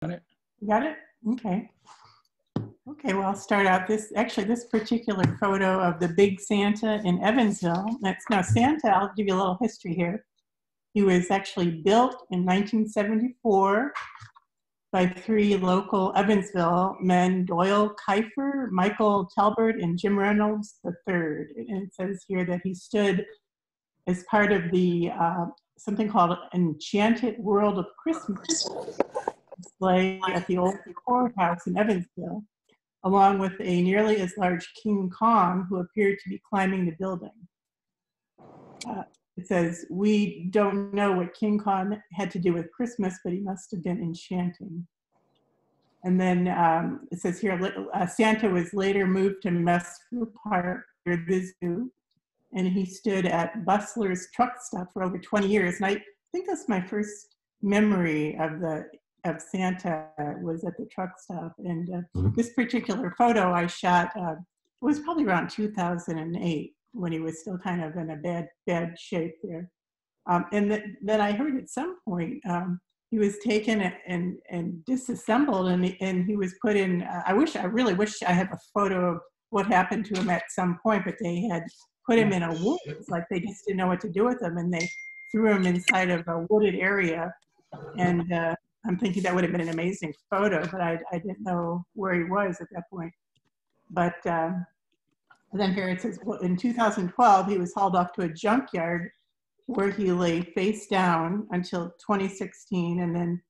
it. You got it? Okay. Okay, well, I'll start out this particular photo of the big Santa in Evansville. Now Santa, I'll give you a little history here. He was actually built in 1974 by three local Evansville men, Doyle Kiefer, Michael Talbert, and Jim Reynolds III. And it says here that he stood as part of the something called Enchanted World of Christmas display at the old courthouse in Evansville, along with a nearly as large King Kong who appeared to be climbing the building. It says, we don't know what King Kong had to do with Christmas, but he must have been enchanting. And then it says here, Santa was later moved to Messer Park, near the zoo, and he stood at Bustler's truck stop for over 20 years. And I think that's my first memory of Santa was at the truck stop. And this particular photo I shot was probably around 2008 when he was still kind of in a bad shape there. And then I heard at some point he was taken and disassembled, and he was put in. I really wish I had a photo of what happened to him at some point, but they had put him in a woods, like they just didn't know what to do with him, and they threw him inside of a wooded area. And I'm thinking that would have been an amazing photo, but I didn't know where he was at that point. But then here it says, well, in 2012, he was hauled off to a junkyard where he lay face down until 2016. And then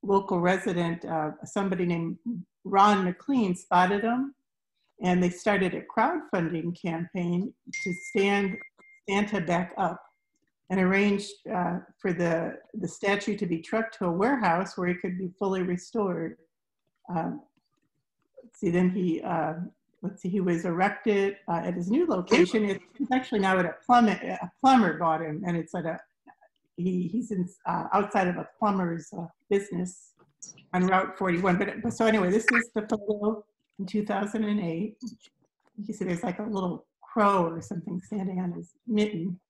local resident, somebody named Ron McLean, spotted him. And they started a crowdfunding campaign to stand Santa back up and arranged for the statue to be trucked to a warehouse where he could be fully restored. He was erected at his new location. It's actually now at a plumber bought him, and it's at he's outside of a plumber's business on Route 41. But so anyway, this is the photo in 2008. You see there's like a little crow or something standing on his mitten.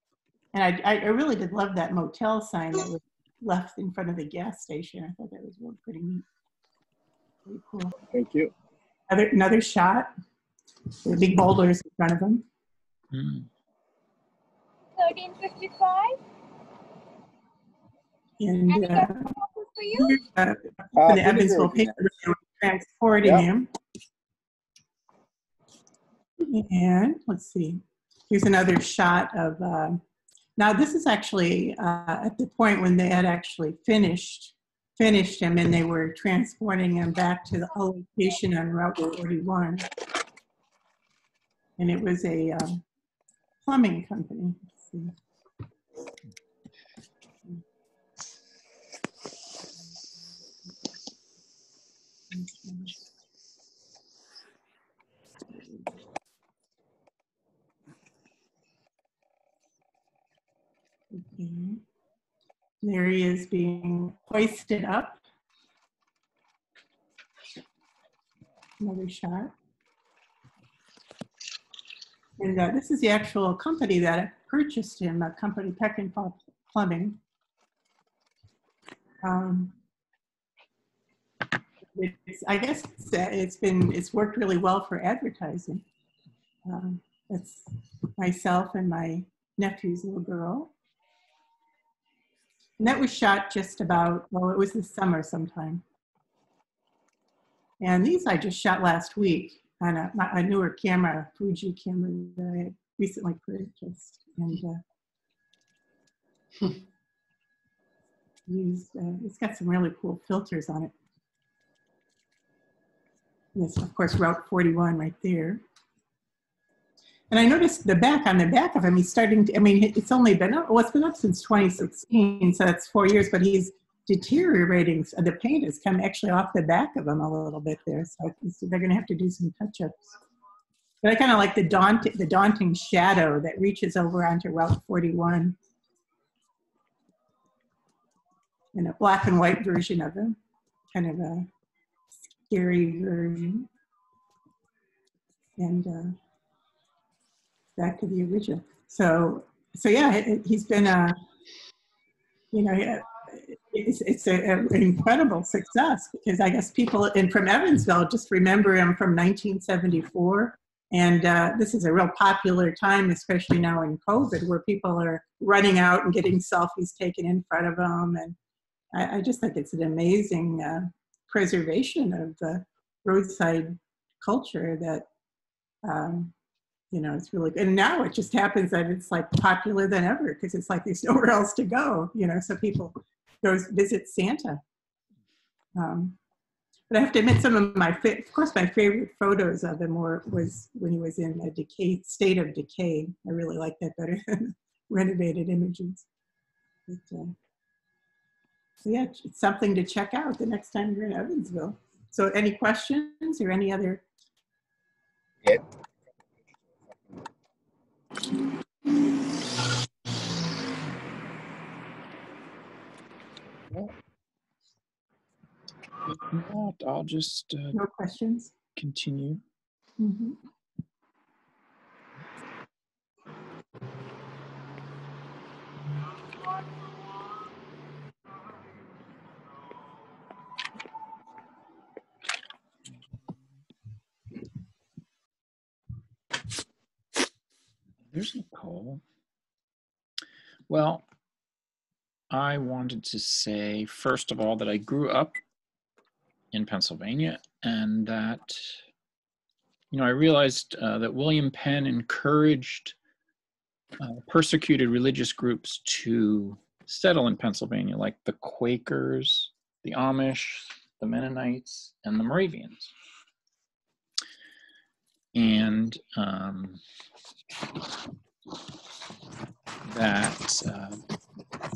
And I really did love that motel sign that was left in front of the gas station. I thought that was really pretty neat. Very cool. Thank you. Another shot. The big boulders in front of him. 1355. And for you? the Evansville paper, they were transporting him. And let's see. Here's another shot of. Now this is actually at the point when they had actually finished him, and they were transporting him back to the location on Route 41. And it was a plumbing company. Let's see. Okay. There he is being hoisted up. Another shot. And this is the actual company that purchased him, a company, Peck and Paul Plumbing. I guess it's worked really well for advertising. That's myself and my nephew's little girl. And that was shot just about, well, it was this summer sometime. And these I just shot last week on a newer camera, Fuji camera that I had recently purchased. And it's got some really cool filters on it. Yes, of course, Route 41 right there. And I noticed on the back of him, he's starting to, it's only been up, well, it's been up since 2016, so that's 4 years, but he's deteriorating. So the paint has come actually off the back of him a little bit there. So they're gonna have to do some touch-ups. But I kind of like the daunting shadow that reaches over onto Route 41. And a black and white version of him, kind of a scary version. And back to the original. So yeah, he's been it's an incredible success because I guess people from Evansville just remember him from 1974. And this is a real popular time, especially now in COVID, where people are running out and getting selfies taken in front of them. And I just think it's an amazing preservation of the roadside culture that, it's really good. And now it just happens that it's like popular than ever because it's like there's nowhere else to go, so people go visit Santa. But I have to admit, some of my favorite photos of him was when he was in a state of decay. I really like that better than renovated images. But, so yeah, it's something to check out the next time you're in Evansville. So any questions or any other? Yeah. If not, I'll just No questions. continue. Mm-hmm. There's Nichole. Well, I wanted to say, first of all, that I grew up in Pennsylvania and that, I realized that William Penn encouraged persecuted religious groups to settle in Pennsylvania, like the Quakers, the Amish, the Mennonites, and the Moravians. And that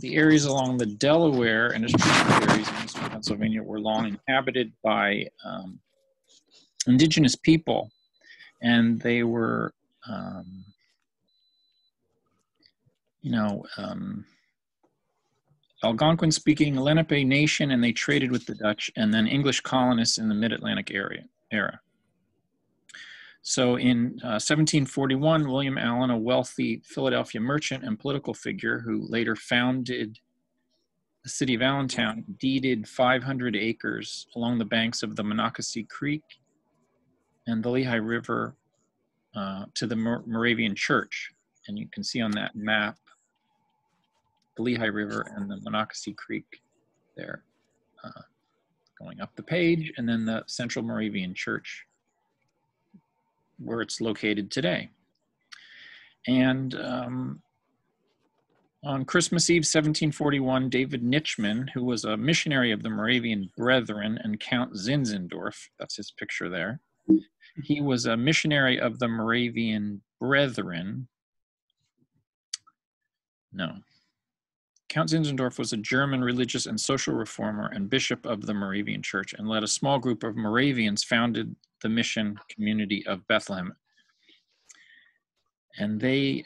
the areas along the Delaware and its tributaries in eastern Pennsylvania were long inhabited by indigenous people, and they were, Algonquin-speaking Lenape nation, and they traded with the Dutch and then English colonists in the Mid-Atlantic era. So in 1741, William Allen, a wealthy Philadelphia merchant and political figure who later founded the city of Allentown, deeded 500 acres along the banks of the Monocacy Creek and the Lehigh River to the Moravian Church. And you can see on that map the Lehigh River and the Monocacy Creek there going up the page, and then the Central Moravian Church where it's located today. And on Christmas Eve, 1741, David Nichole, who was a missionary of the Moravian Brethren, and Count Zinzendorf, that's his picture there, he was a missionary of the Moravian Brethren. No. Count Zinzendorf was a German religious and social reformer and bishop of the Moravian Church, and led a small group of Moravians founded the mission community of Bethlehem. And they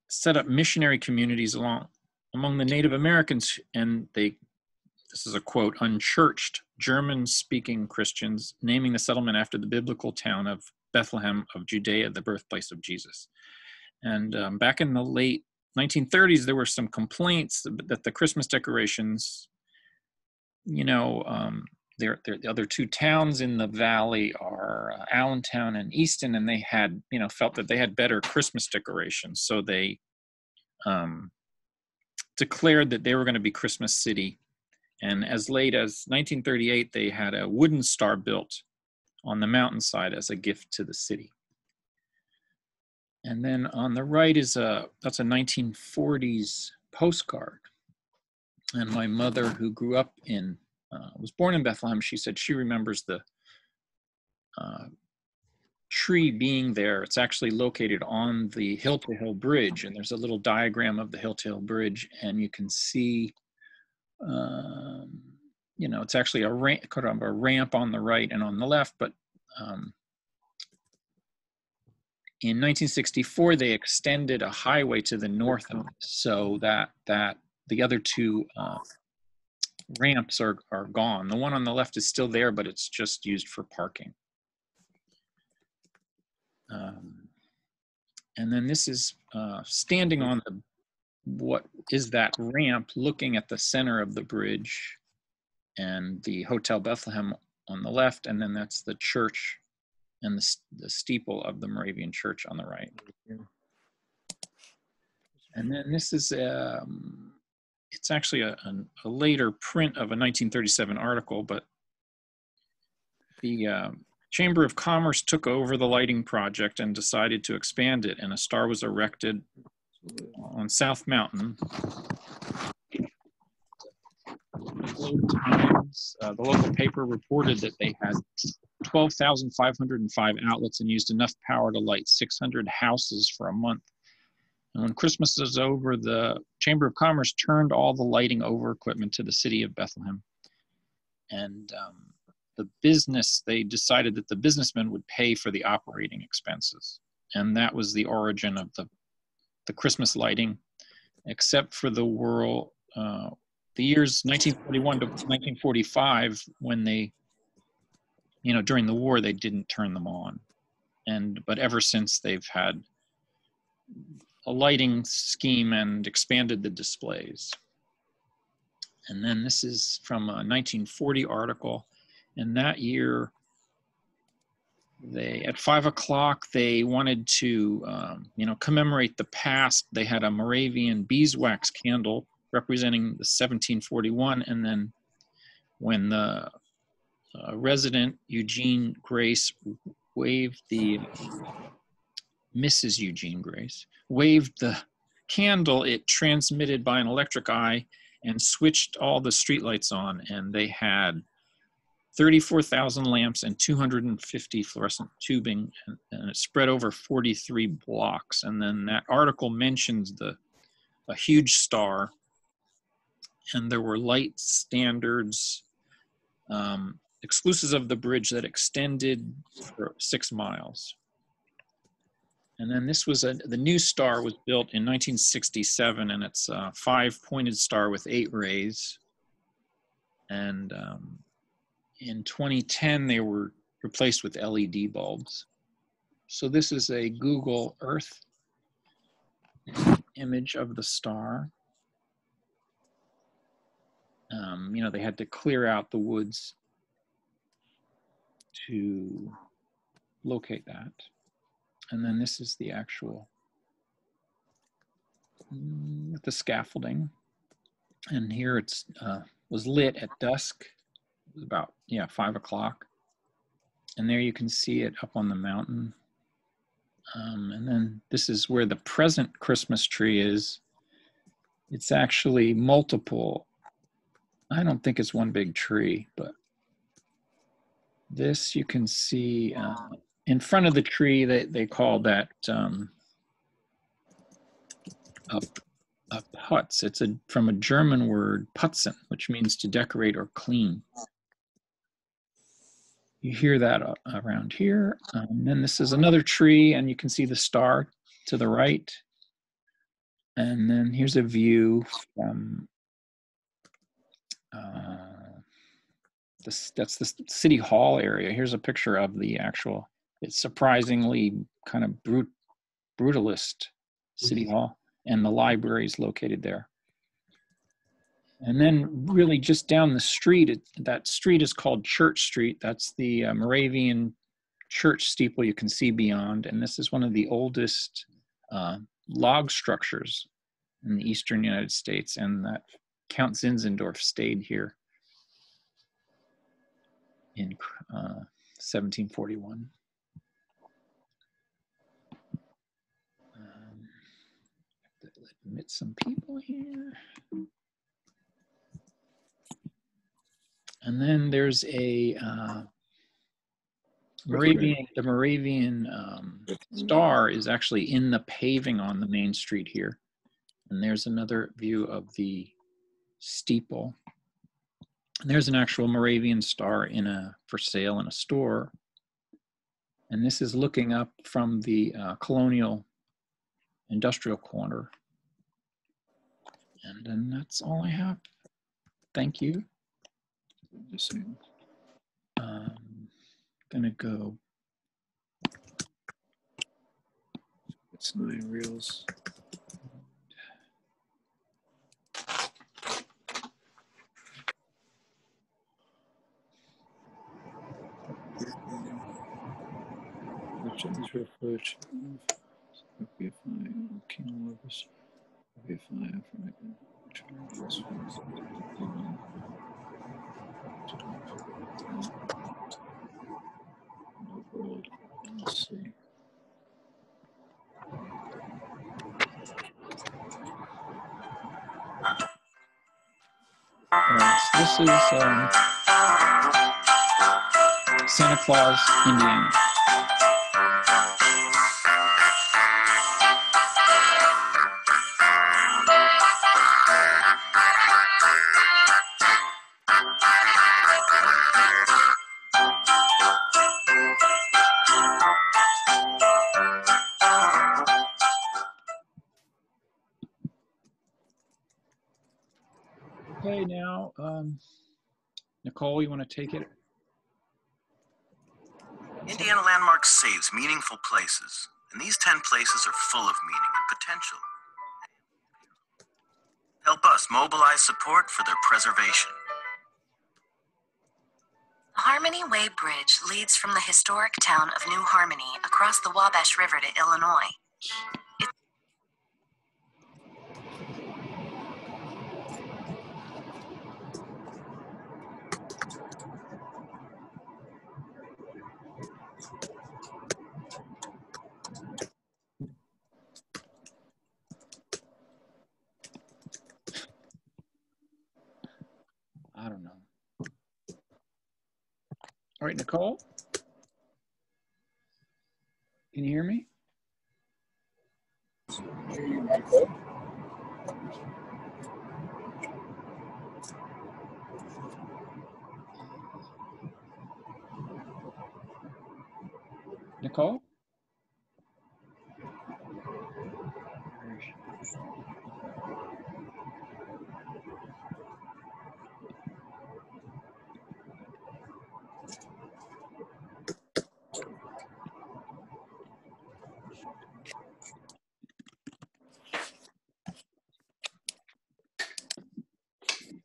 set up missionary communities among the Native Americans, and this is a quote, unchurched German-speaking Christians, naming the settlement after the biblical town of Bethlehem of Judea, the birthplace of Jesus. And back in the late 1930s, there were some complaints that the Christmas decorations, the other two towns in the valley are Allentown and Easton, and they had, felt that they had better Christmas decorations. So they declared that they were going to be Christmas City. And as late as 1938, they had a wooden star built on the mountainside as a gift to the city. And then on the right that's a 1940s postcard. And my mother, who grew up was born in Bethlehem, she said she remembers the tree being there. It's actually located on the Hill-to-Hill Bridge, and there's a little diagram of the Hill-to-Hill Bridge, and you can see, it's actually a ramp on the right and on the left, but in 1964, they extended a highway to the north of it, so that the other two ramps are gone. The one on the left is still there, but it's just used for parking. And then this is standing on what is that ramp looking at the center of the bridge, and the Hotel Bethlehem on the left, and then that's the church and the steeple of the Moravian church on the right. And then this is, it's actually a later print of a 1937 article, but the Chamber of Commerce took over the lighting project and decided to expand it, and a star was erected on South Mountain. The local paper reported that they had 12,505 outlets and used enough power to light 600 houses for a month. And when Christmas was over, the Chamber of Commerce turned all the lighting over equipment to the city of Bethlehem. And the business, they decided that the businessmen would pay for the operating expenses. And that was the origin of the Christmas lighting, except for the years 1941 to 1945, when they, during the war, they didn't turn them on. But ever since, they've had a lighting scheme and expanded the displays. And then this is from a 1940 article. And that year, at 5 o'clock, they wanted to, commemorate the past. They had a Moravian beeswax candle representing the 1741. And then when the resident Eugene Grace Mrs. Eugene Grace waved the candle, it transmitted by an electric eye and switched all the streetlights on, and they had 34,000 lamps and 250 fluorescent tubing, and it spread over 43 blocks. And then that article mentions a huge star, and there were light standards exclusive of the bridge that extended for 6 miles. And then this was the new star was built in 1967, and it's a 5-pointed star with 8 rays. And in 2010, they were replaced with LED bulbs. So this is a Google Earth image of the star. They had to clear out the woods to locate that. And then this is the actual, with the scaffolding. And here it's was lit at dusk. It was about, 5 o'clock. And there you can see it up on the mountain. And then this is where the present Christmas tree is. It's actually multiple. I don't think it's one big tree, but this you can see in front of the tree. They call that a putz. It's from a German word, putzen, which means to decorate or clean. You hear that around here. And then this is another tree, and you can see the star to the right. And then here's a view from that's the City Hall area. Here's a picture of the actual, it's surprisingly kind of brutalist City Hall, and the library is located there. And then really just down the street, that street is called Church Street. That's the Moravian church steeple you can see beyond. And this is one of the oldest log structures in the eastern United States. And that Count Zinzendorf stayed here in 1741. Admit some people here. And then there's a the Moravian star is actually in the paving on the main street here. And there's another view of the steeple. And there's an actual Moravian star for sale in a store. And this is looking up from the colonial industrial corner. And then that's all I have. Thank you. Gonna go. It's 9 reels. These refer to King Olympus. Let's see. So this is Santa Claus, Indiana. Okay, now, Nichole, you want to take it? Indiana Landmarks saves meaningful places, and these 10 places are full of meaning and potential. Help us mobilize support for their preservation. The Harmony Way Bridge leads from the historic town of New Harmony across the Wabash River to Illinois. I don't know. All right, Nichole, can you hear me? Nichole?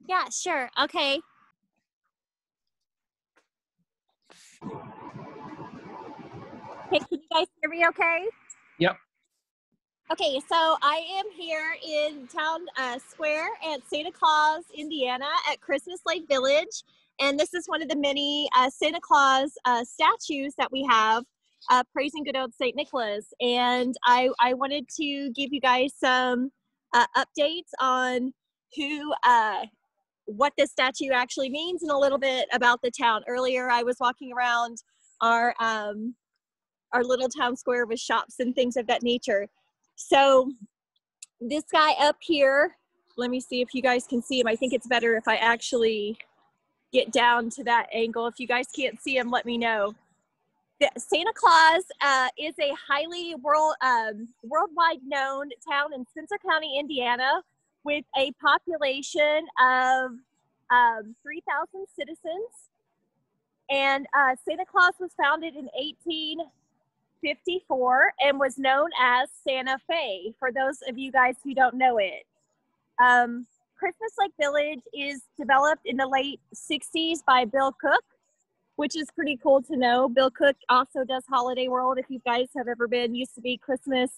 Yeah, sure. Okay. Hey, can you guys hear me okay? Yep. Okay, so I am here in town square at Santa Claus, Indiana at Christmas Lake Village. And this is one of the many Santa Claus statues that we have praising good old St. Nicholas. And I wanted to give you guys some updates on what this statue actually means and a little bit about the town. Earlier, I was walking around our little town square with shops and things of that nature. So this guy up here, let me see if you guys can see him. I think it's better if I actually get down to that angle. If you guys can't see him, let me know. Santa Claus is a highly worldwide known town in Spencer County, Indiana, with a population of 3,000 citizens. And Santa Claus was founded in 1854 and was known as Santa Fe, for those of you guys who don't know it. Christmas Lake Village is developed in the late 60s by Bill Cook, which is pretty cool to know. Bill Cook also does Holiday World. If you guys have ever been, used to be Christmas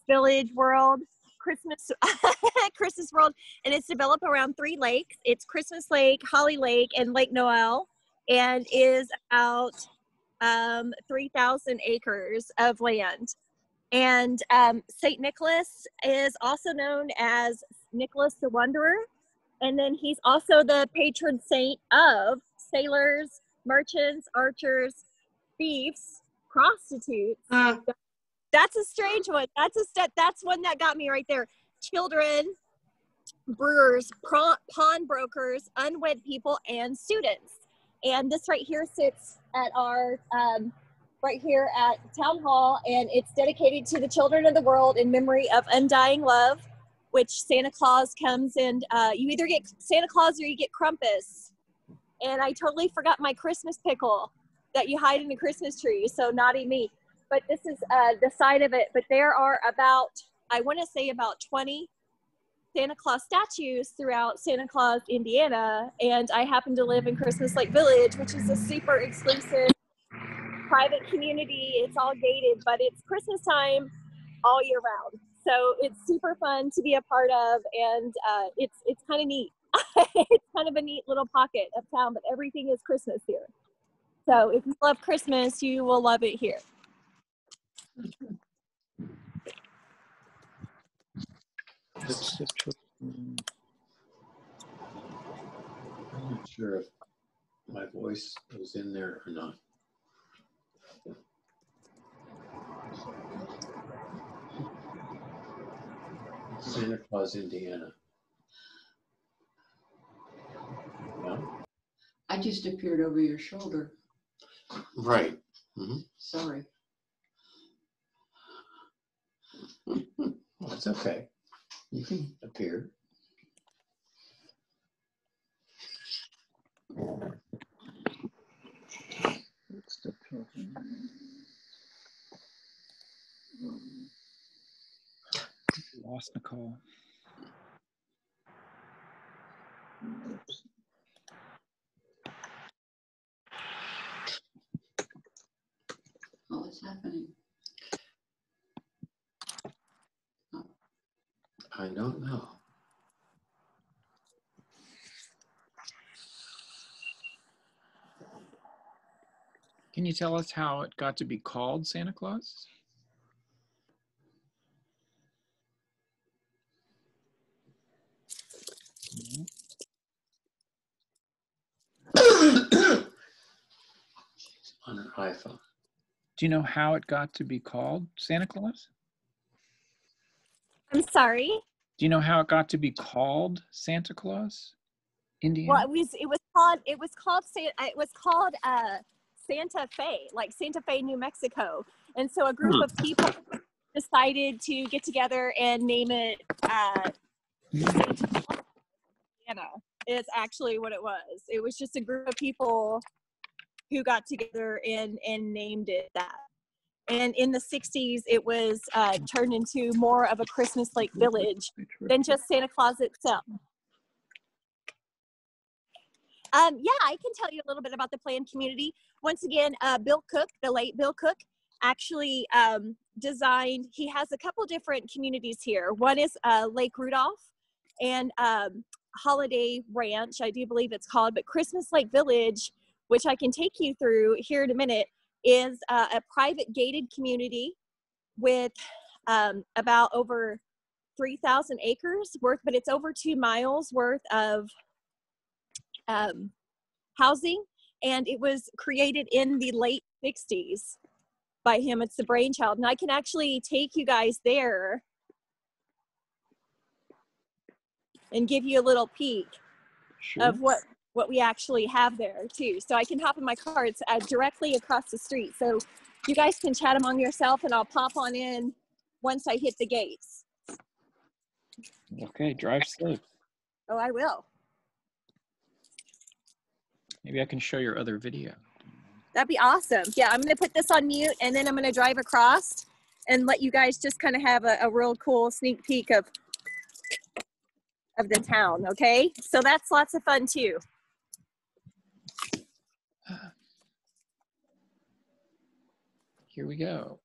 Village World, Christmas World, and it's developed around 3 lakes. It's Christmas Lake, Holly Lake, and Lake Noel, and is about 3,000 acres of land. And St. Nicholas is also known as Nicholas the Wanderer, and then he's also the patron saint of sailors, merchants, archers, thieves, prostitutes. That's a strange one. That's one that got me right there. Children, brewers, pawnbrokers, unwed people, and students. And this right here sits at our right here at Town Hall, and it's dedicated to the children of the world in memory of undying love, which Santa Claus comes and you either get Santa Claus or you get Krampus. And I totally forgot my Christmas pickle that you hide in the Christmas tree, so naughty me. But this is the side of it. But there are about, I want to say about 20 Santa Claus statues throughout Santa Claus, Indiana. And I happen to live in Christmas Lake Village, which is a super exclusive private community. It's all gated, but it's Christmas time all year round. So it's super fun to be a part of, and it's kind of neat. It's kind of a neat little pocket of town, but everything is Christmas here. So if you love Christmas, you will love it here. I'm not sure if my voice was in there or not. Santa Claus, Indiana. No? I just appeared over your shoulder. Right. Mm-hmm. Sorry. Well, it's okay. You can appear. Lost Nichole. Oh, what's happening? Oh. I don't know. Can you tell us how it got to be called Santa Claus? On an iPhone. Do you know how it got to be called Santa Claus? I'm sorry. Do you know how it got to be called Santa Claus, Indiana? Well, it was called Santa Fe, like Santa Fe, New Mexico. And so a group of people decided to get together and name it Santa. It's actually what it was. It was just a group of people who got together and named it that. And in the 60s, it was turned into more of a Christmas Lake village than just Santa Claus itself. Yeah, I can tell you a little bit about the planned community. Once again, Bill Cook, the late Bill Cook, actually designed, he has a couple different communities here. One is Lake Rudolph and Holiday Ranch, I do believe it's called, but Christmas Lake Village, which I can take you through here in a minute, is a private gated community with about over 3,000 acres worth, but it's over 2 miles worth of housing, and it was created in the late 60s by him. It's the brainchild, and I can actually take you guys there and give you a little peek of what we actually have there too. So I can hop in my car. It's directly across the street, so you guys can chat among yourself, and I'll pop on in once I hit the gates. Okay, drive safe. Oh, I will. Maybe I can show your other video. That'd be awesome. Yeah, I'm going to put this on mute, and then I'm going to drive across and let you guys just kind of have a real cool sneak peek of the town, okay? So that's lots of fun too. Here we go.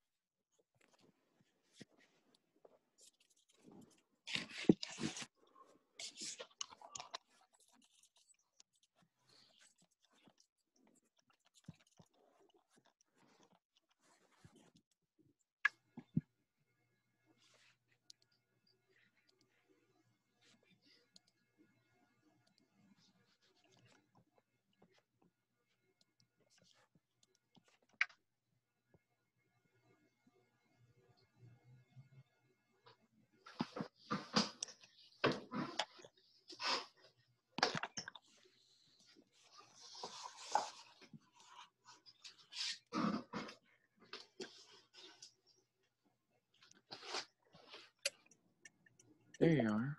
There you are.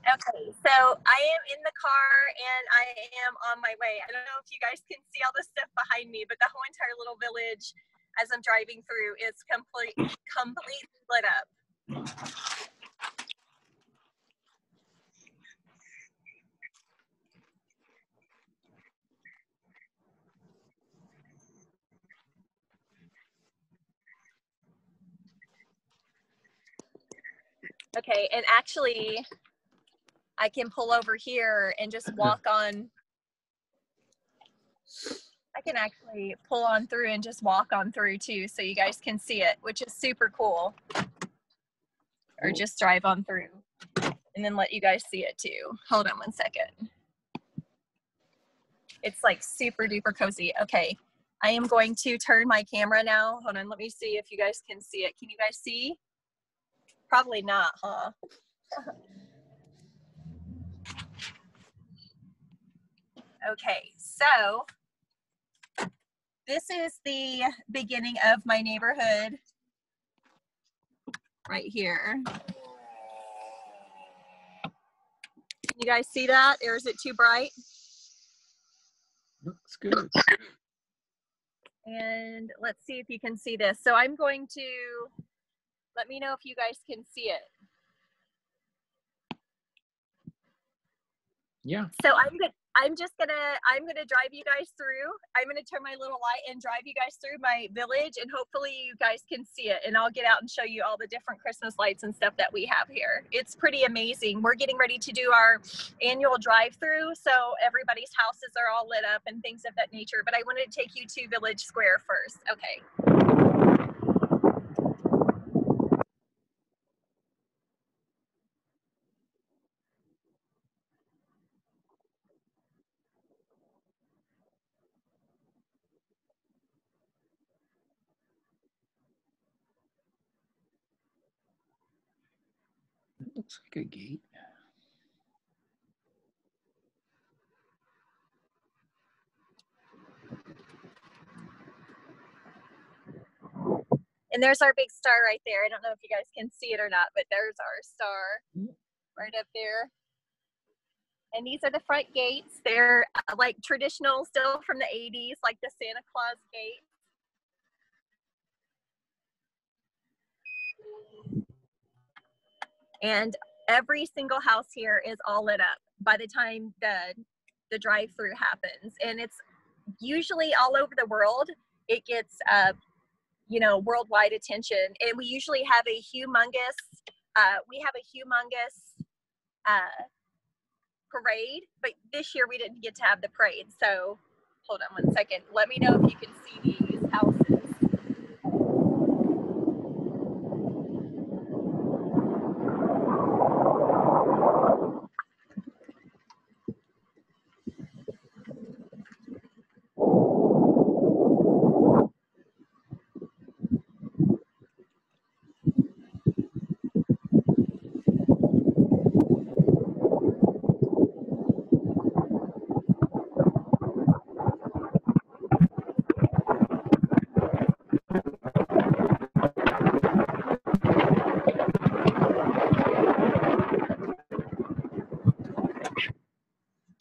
Okay, so I am in the car and I am on my way. I don't know if you guys can see all the stuff behind me, but the whole entire little village as I'm driving through is completely lit up. Okay, and actually I can pull over here and just walk on. I can actually pull on through and just walk on through too, so you guys can see it, which is super cool. Or just drive on through and then let you guys see it too. Hold on one second. It's like super duper cozy. Okay, I am going to turn my camera now. Hold on, let me see if you guys can see it. Can you guys see? Probably not, huh? Okay, so this is the beginning of my neighborhood right here. Can you guys see that, or is it too bright? Looks good. And let's see if you can see this. So I'm going to, let me know if you guys can see it. Yeah. So I'm gonna drive you guys through. I'm gonna turn my little light and drive you guys through my village, and hopefully you guys can see it, and I'll get out and show you all the different Christmas lights and stuff that we have here. It's pretty amazing. We're getting ready to do our annual drive-through, so everybody's houses are all lit up and things of that nature, but I wanted to take you to Village Square first. Okay. It looks like a gate. And there's our big star right there. I don't know if you guys can see it or not, but there's our star right up there. And these are the front gates. They're like traditional, still from the 80s, like the Santa Claus gate. And every single house here is all lit up by the time the drive-through happens. And it's usually all over the world. It gets, worldwide attention. And we usually have a humongous, parade, but this year we didn't get to have the parade. So hold on one second. Let me know if you can see these houses.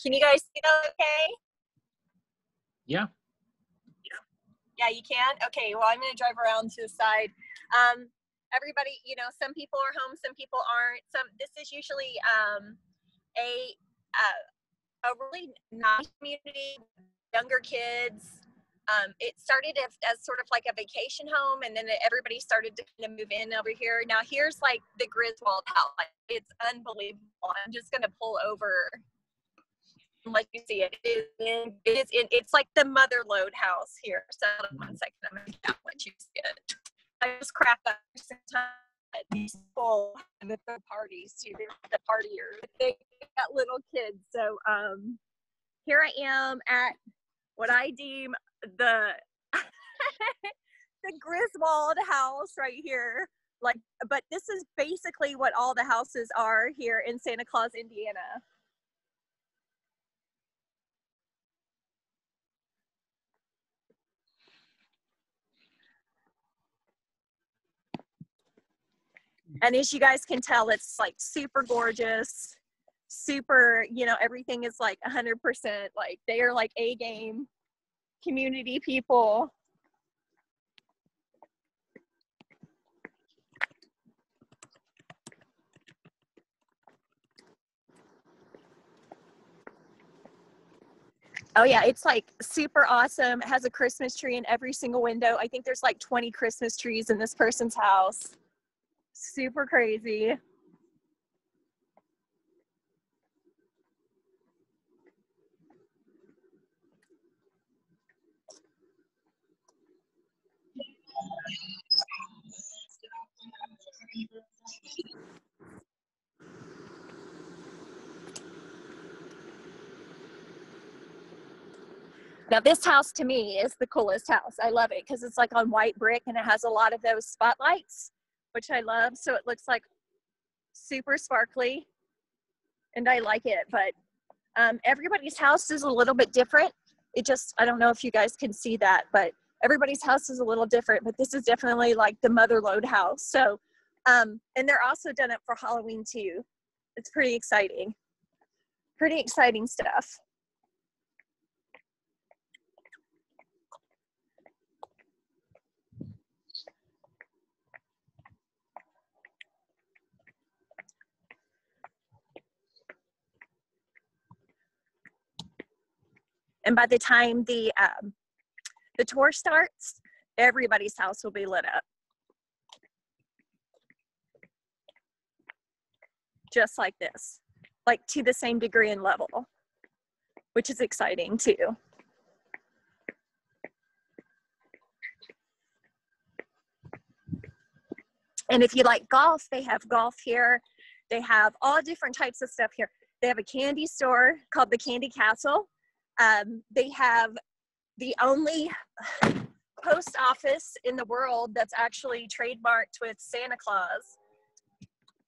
Can you guys see that okay? Yeah. Yeah, you can? Okay, well, I'm going to drive around to the side. Everybody, some people are home, some people aren't. This is usually a really nice community, younger kids. It started as sort of like a vacation home, and then everybody started to kind of move in over here. Now, here's like the Griswold house. Like, it's unbelievable. I'm just going to pull over. Like you see it's like the mother lode house here. So one second, I'm gonna let you see it. I just cracked up these people and the parties too. They're the partiers. They got little kids. So here I am at what I deem the the Griswold house right here. But this is basically what all the houses are here in Santa Claus, Indiana. And as you guys can tell, it's like super gorgeous. super, you know, everything is like 100%, like they are like A game community people. Oh yeah, it's like super awesome. It has a Christmas tree in every single window. I think there's like 20 Christmas trees in this person's house. Super crazy. Now this house to me is the coolest house. I love it because it's like on white brick and it has a lot of those spotlights, which I love. So it looks like super sparkly and I like it. But everybody's house is a little bit different. It just, I don't know if you guys can see that, but everybody's house is a little different. But this is definitely like the mother lode house. So, and they're also done it for Halloween too. It's pretty exciting. Pretty exciting stuff. And by the time the tour starts, everybody's house will be lit up. Just like this, like to the same degree and level, which is exciting too. And if you like golf, they have golf here. They have all different types of stuff here. They have a candy store called the Candy Castle. They have the only post office in the world that's actually trademarked with Santa Claus,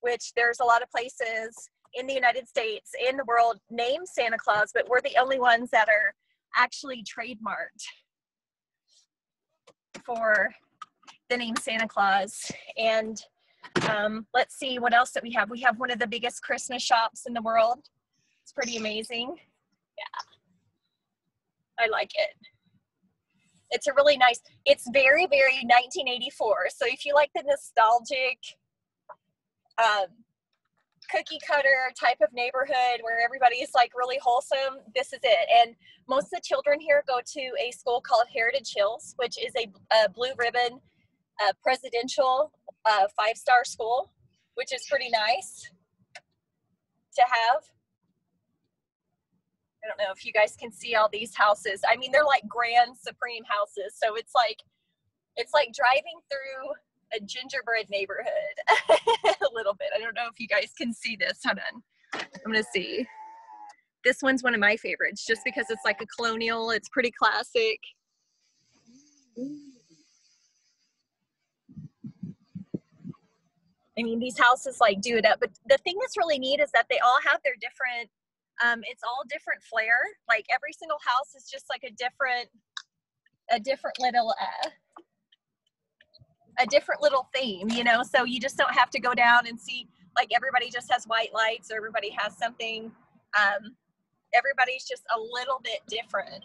which there's a lot of places in the United States, in the world, named Santa Claus, but we're the only ones that are actually trademarked for the name Santa Claus. And let's see what else that we have. We have one of the biggest Christmas shops in the world. It's pretty amazing. Yeah, I like it. It's a really nice, it's very, very 1984. So if you like the nostalgic cookie cutter type of neighborhood where everybody is like really wholesome, this is it. And most of the children here go to a school called Heritage Hills, which is a blue ribbon presidential 5-star school, which is pretty nice to have. I don't know if you guys can see all these houses. I mean, they're like grand supreme houses. So it's like driving through a gingerbread neighborhood a little bit. I don't know if you guys can see this. Hold on. I'm going to see. This one's one of my favorites just because it's like a colonial. It's pretty classic. I mean, these houses like do it up. But the thing that's really neat is that they all have their different, it's all different flair. Like every single house is just like a different little theme, you know? So you just don't have to go down and see, like everybody just has white lights or everybody has something. Everybody's just a little bit different.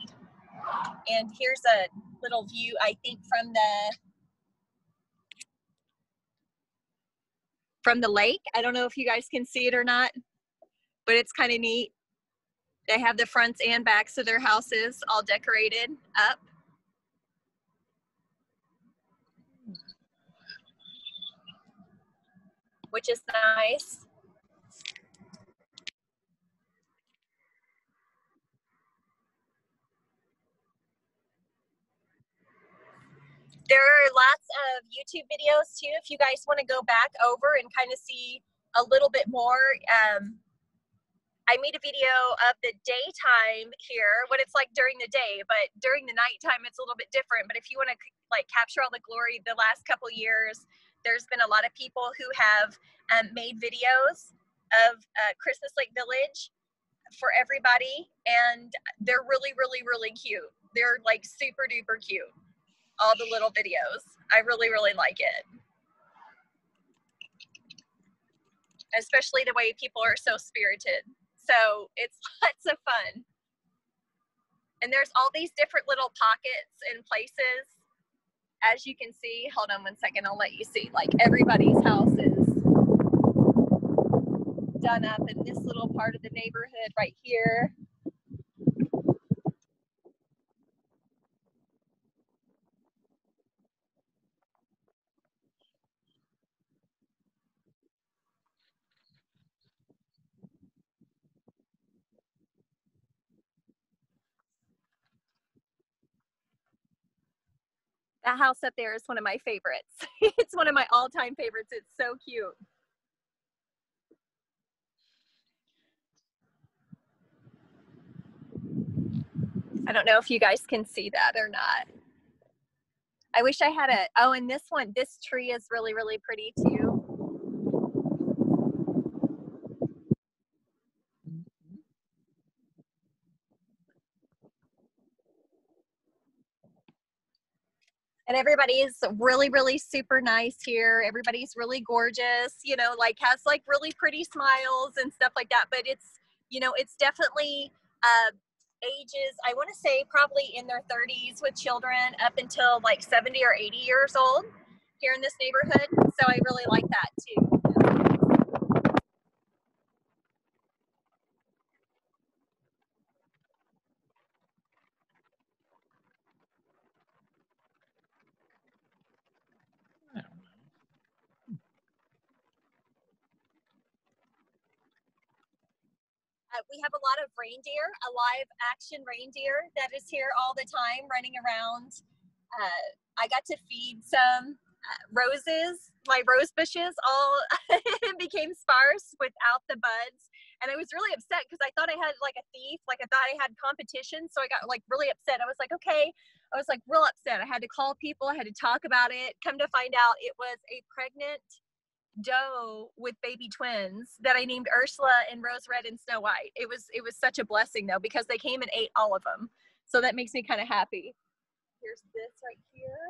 And here's a little view, I think, from the lake. I don't know if you guys can see it or not, but it's kind of neat. They have the fronts and backs of their houses all decorated up. Which is nice. There are lots of YouTube videos too, if you guys want to go back over and kind of see a little bit more. I made a video of the daytime here, what it's like during the day, but during the nighttime, it's a little bit different. But if you want to like capture all the glory the last couple years, there's been a lot of people who have made videos of Christmas Lake Village for everybody. And they're really, really, really cute. They're like super duper cute. All the little videos. I really, really like it. Especially the way people are so spirited. So it's lots of fun. And there's all these different little pockets and places. As you can see, hold on one second, I'll let you see. Like everybody's house is done up in this little part of the neighborhood right here. That house up there is one of my favorites. It's one of my all-time favorites. It's so cute. I don't know if you guys can see that or not. I wish I had a, oh, and this one, this tree is really, really pretty too. And everybody is really, really super nice here. Everybody's really gorgeous, you know, like has like really pretty smiles and stuff like that. But it's, you know, it's definitely ages, I want to say probably in their 30s with children up until like 70 or 80 years old here in this neighborhood. So I really like that too. We have a lot of reindeer, a live action reindeer that is here all the time running around. I got to feed some roses. My rose bushes all became sparse without the buds. And I was really upset because I thought I had like a thief, like I thought I had competition. So I got like really upset. I was like, okay, I was like real upset. I had to call people, I had to talk about it. Come to find out it was a pregnant doe with baby twins that I named Ursula and Rose Red and Snow White. It was such a blessing though, because they came and ate all of them. So that makes me kind of happy. Here's this right here.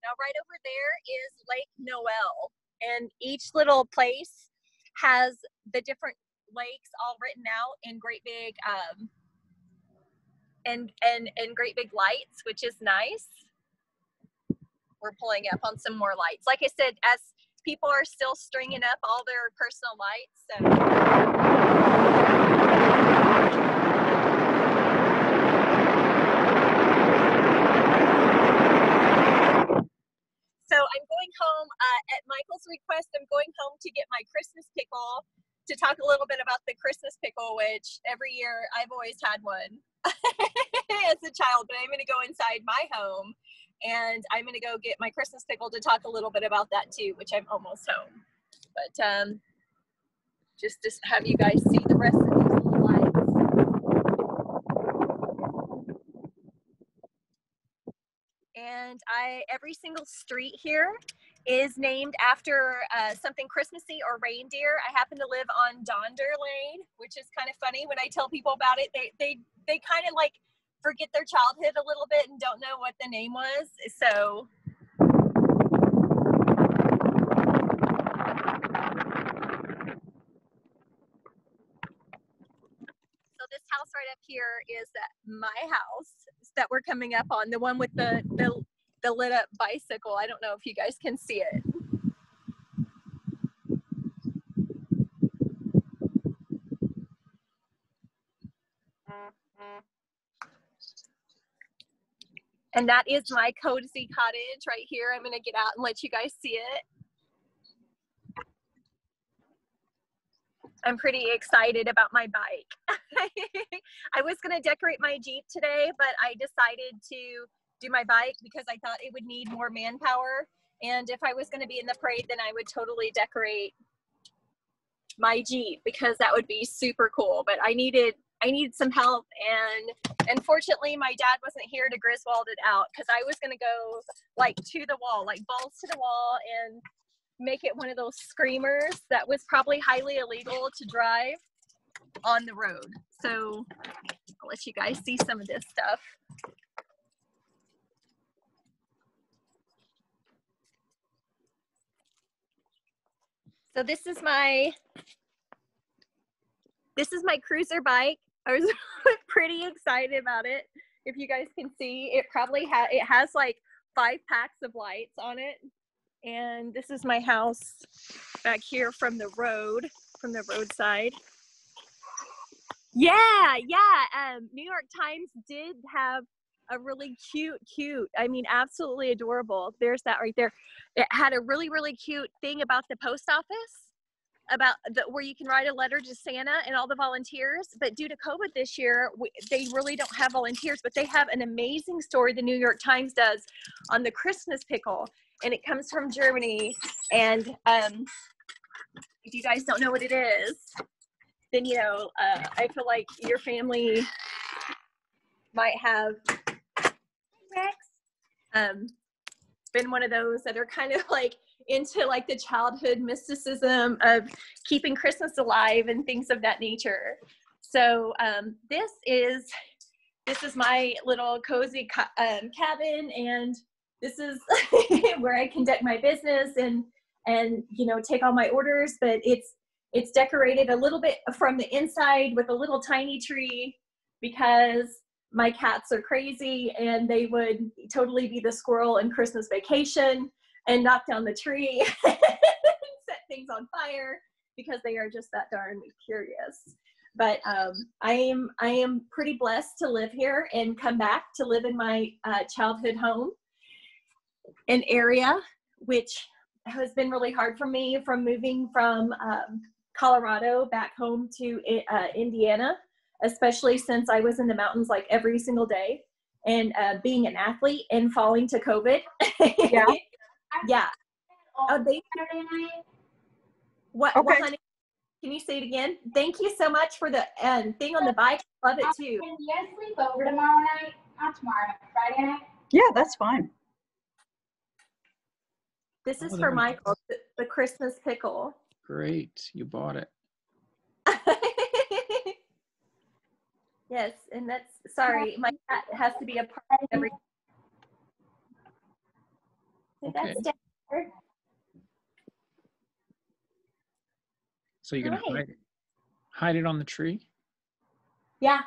Now right over there is Lake Noel, and each little place has the different lakes all written out in great big and great bbig lights, which is nice. We're pulling up on some more lights. Like I said, as people are still stringing up all their personal lights. So I'm going home at Michael's request. I'm going home to get my Christmas pickle, to talk a little bit about the Christmas pickle, which every year I've always had one as a child, but I'm going to go inside my home and I'm going to go get my Christmas pickle to talk a little bit about that too, which I'm almost home. But just to have you guys see the rest of these little lights. And every single street here is named after something Christmassy or reindeer. I happen to live on Donder Lane, which is kind of funny. When I tell people about it, they kind of like forget their childhood a little bit and don't know what the name was. So this house right up here is my house that we're coming up on, the one with the lit up bicycle. I don't know if you guys can see it. And that is my cozy cottage right here. I'm going to get out and let you guys see it. I'm pretty excited about my bike. I was going to decorate my Jeep today, but I decided to do my bike because I thought it would need more manpower. And if I was going to be in the parade, then I would totally decorate my Jeep because that would be super cool. But I needed some help, and unfortunately my dad wasn't here to Griswold it out because I was going to go like to the wall, like balls to the wall, and make it one of those screamers that was probably highly illegal to drive. on the road. So I'll let you guys see some of this stuff. So this is my cruiser bike. I was pretty excited about it. If you guys can see, it probably has like 5 packs of lights on it. And this is my house back here from the roadside. Yeah. New York Times did have a really cute, I mean, absolutely adorable. There's that right there. It had a really, really cute thing about the post office, about where you can write a letter to Santa and all the volunteers. But due to COVID this year, they really don't have volunteers, but they have an amazing story the New York Times does on the Christmas pickle. And it comes from Germany. And if you guys don't know what it is, then, you know, I feel like your family might have been one of those that are kind of like into like the childhood mysticism of keeping Christmas alive and things of that nature. So this is my little cozy cabin, and this is where I conduct my business and you know, take all my orders. But it's decorated a little bit from the inside with a little tiny tree, because my cats are crazy and they would totally be the squirrel in Christmas Vacation and knock down the tree and set things on fire, because they are just that darn curious. But I am pretty blessed to live here and come back to live in my childhood home, an area which has been really hard for me, from moving from Colorado back home to Indiana, especially since I was in the mountains like every single day, and being an athlete and falling to COVID. Yeah. Yeah. Oh, what, okay. Well, honey, can you say it again? Thank you so much for the thing on the bike. Love it too. Can you guys sleep over tomorrow night? Not tomorrow night, Friday night? Yeah, that's fine. This is for Michael, the Christmas pickle. Great, you bought it. Yes, and that's, sorry, my cat has to be a part of every. So okay. That's down there. So you're gonna hide it on the tree? Yeah,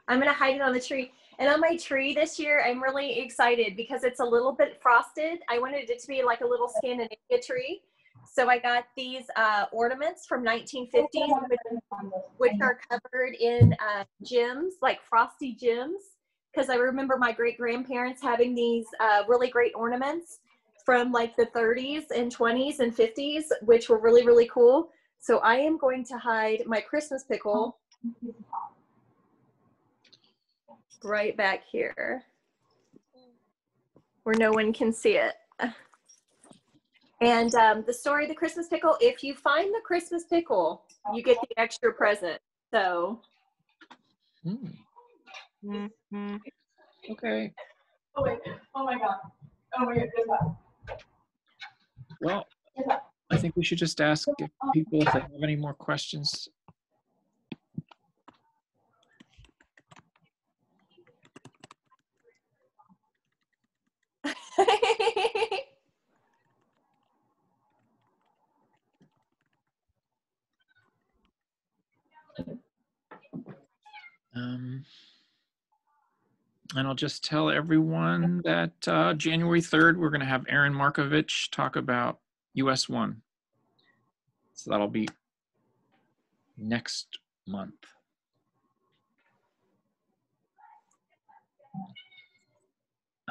I'm gonna hide it on the tree. And on my tree this year, I'm really excited because it's a little bit frosted. I wanted it to be like a little Scandinavia tree. So I got these ornaments from 1950s, which are covered in gems, like frosty gems. Because I remember my great-grandparents having these really great ornaments from like the 30s and 20s and 50s, which were really, really cool. So I am going to hide my Christmas pickle right back here where no one can see it. And the story of the Christmas pickle, if you find the Christmas pickle, you get the extra present. So. Mm. Okay. Oh, wait. Oh, my God. Oh, my God. Well, I think we should just ask people if they have any more questions. And I'll just tell everyone that January 3rd, we're going to have Aaron Markovich talk about US 1. So that'll be next month.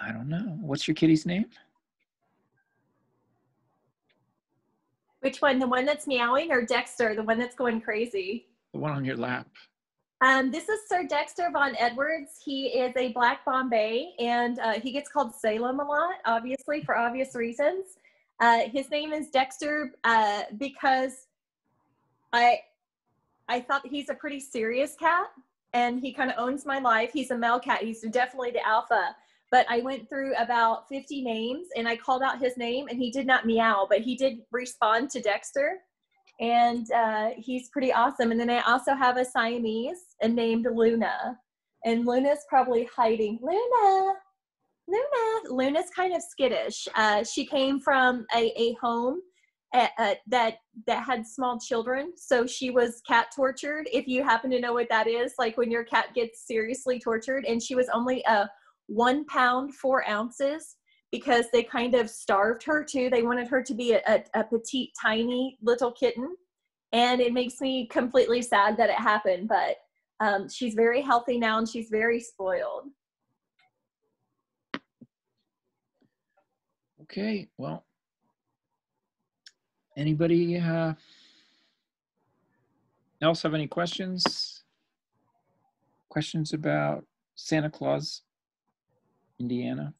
I don't know. What's your kitty's name? Which one? The one that's meowing, or Dexter, the one that's going crazy? The one on your lap. This is Sir Dexter Von Edwards. He is a Black Bombay, and he gets called Salem a lot, obviously, for obvious reasons. His name is Dexter because I thought he's a pretty serious cat, and he kind of owns my life. He's a male cat. He's definitely the alpha. But I went through about 50 names, and I called out his name, and he did not meow, but he did respond to Dexter. and he's pretty awesome. And then I also have a Siamese named Luna, and Luna's probably hiding. Luna's kind of skittish. She came from a home that had small children, so she was cat tortured, if you happen to know what that is, like when your cat gets seriously tortured. And she was only 1 pound 4 ounces because they kind of starved her too. They wanted her to be a petite, tiny little kitten, and it makes me completely sad that it happened, but she's very healthy now and she's very spoiled. Okay, well, anybody else have any questions? Questions about Santa Claus, Indiana?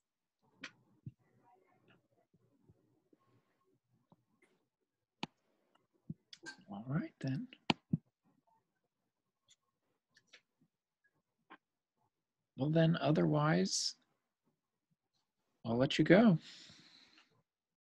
All right, then. Well, then, otherwise, I'll let you go.